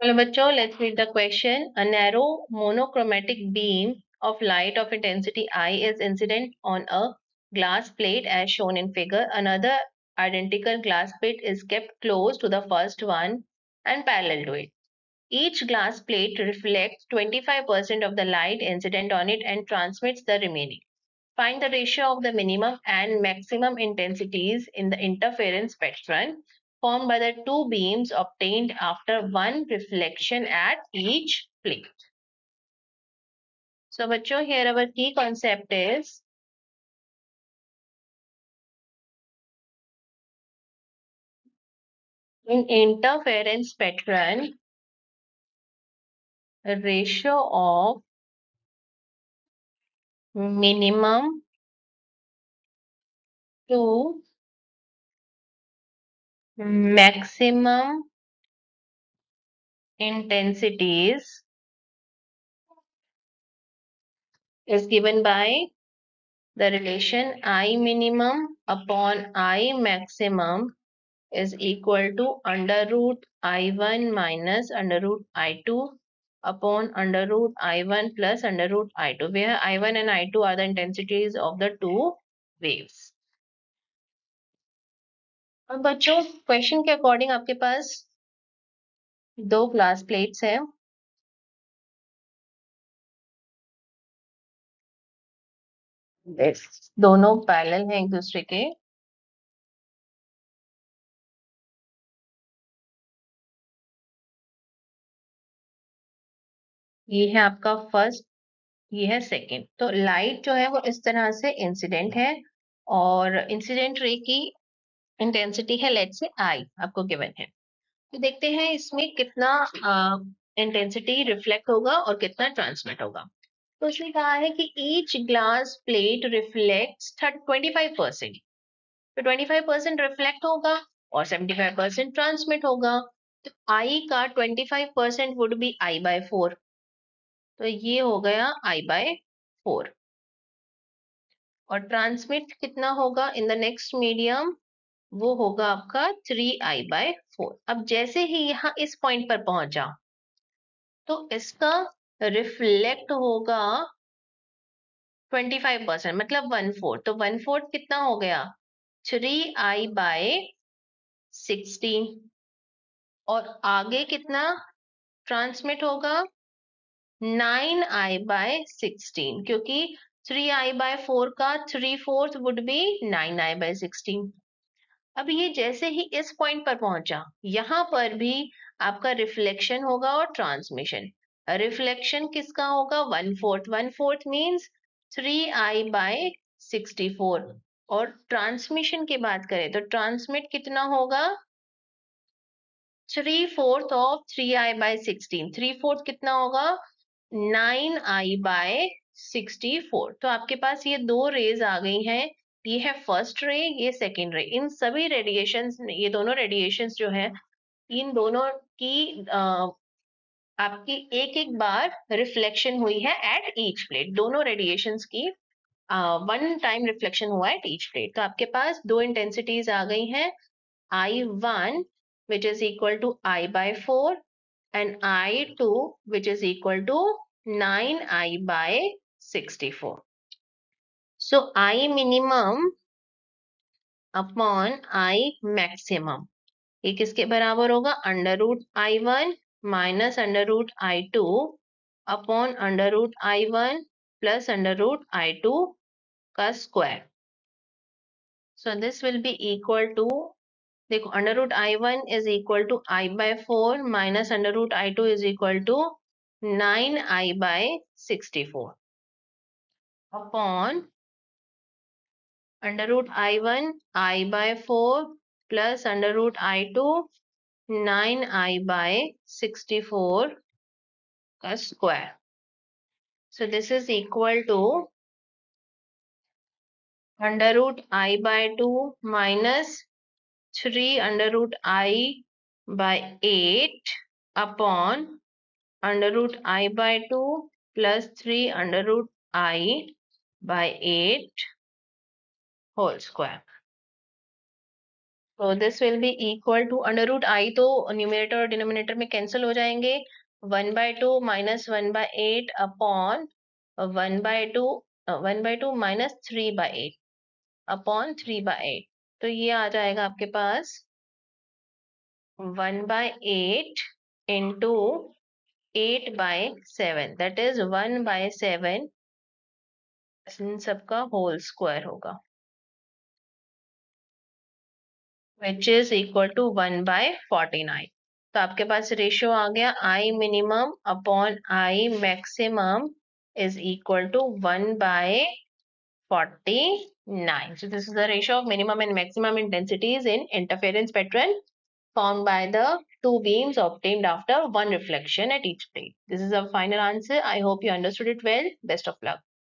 Hello bachcho, let's read the question. A narrow monochromatic beam of light of intensity I is incident on a glass plate as shown in figure. Another identical glass plate is kept close to the first one and parallel to it. Each glass plate reflects 25% of the light incident on it and transmits the remaining. Find the ratio of the minimum and maximum intensities in the interference spectrum formed by the two beams obtained after one reflection at each plate. So, bachcho, here our key concept is in interference spectrum, ratio of minimum to maximum intensities is given by the relation I minimum upon I maximum is equal to under root I1 minus under root I2 upon under root I1 plus under root I2, where I1 and I2 are the intensities of the two waves. अब बच्चों question के according आपके पास दो glass plates हैं, दोनों parallel हैं एक दूसरे के। ये है आपका फर्स्ट, ये है सेकंड। तो लाइट जो है वो इस तरह से इंसिडेंट है और इंसिडेंट रे की इंटेंसिटी है लेट से आई आपको गिवन है। तो देखते हैं इसमें कितना इंटेंसिटी रिफ्लेक्ट होगा और कितना ट्रांसमिट होगा। तो उसने कहा है कि ईच ग्लास प्लेट रिफ्लेक्ट्स 25%, तो 25% रिफ्लेक्ट होगा और 75% ट्रांसमिट होगा। तो आई का 25% वुड बी आई बाय 4, तो ये हो गया आई बाय 4। और ट्रांसमिट कितना होगा इन द नेक्स्ट मीडियम, वो होगा आपका 3i/4। अब जैसे ही यहाँ इस पॉइंट पर पहुंचा तो इसका रिफ्लेक्ट होगा 25%, मतलब 1/4। तो 1/4 कितना हो गया 3i/16। और आगे कितना ट्रांसमिट होगा 9i/16, क्योंकि 3i/4 का 3/4 वुड बी 9i/16। अब ये जैसे ही इस पॉइंट पर पहुंचा, यहां पर भी आपका रिफ्लेक्शन होगा और ट्रांसमिशन। रिफ्लेक्शन किसका होगा 1/4, 1/4 मीन्स 3i/64। और ट्रांसमिशन की बात करें तो ट्रांसमिट कितना होगा 3/4 ऑफ 3i/16, 3/4 कितना होगा 9i/64। तो आपके पास ये दो रेज आ गई हैं, ये है फर्स्ट रे, ये सेकेंड रे। इन सभी रेडिएशंस, ये दोनों रेडिएशंस जो है इन दोनों की आपकी एक एक बार रिफ्लेक्शन हुई है एट ईच प्लेट। दोनों रेडिएशंस की वन टाइम रिफ्लेक्शन हुआ है एट ईच प्लेट। तो आपके पास दो इंटेंसिटीज आ गई हैं, I1 which is equal to I/4 and I2 which is equal to 9i/64. So I minimum upon I maximum ये किसके बराबर होगा under root I1 minus under root I2 upon under root I1 plus under root I2 का square. So this will be equal to, देखो under root I1 is equal to I/4 minus under root I2 is equal to 9i/64 upon under root I1 I/4 plus under root I2 9i/64 का square. So this is equal to under root I/2 minus 3 under root I/8 upon under root I/2 plus 3 under root I/8 whole square. So this will be equal to under root I तो numerator और denominator में cancel हो जाएंगे 1/2 minus 1/8 upon 1/2 1/2 minus 3/8 upon 3/8 तो ये आ जाएगा आपके पास 1/8 into 8/7 that is 1/7 इन सबका होल स्क्वायर होगा विच इज इक्वल टू 1/49 तो आपके पास रेशियो आ गया I minimum upon I maximum is equal to 1/49 so this is the ratio of minimum and maximum intensities in interference pattern formed by the two beams obtained after one reflection at each plane. This is a final answer. I hope you understood it well. Best of luck.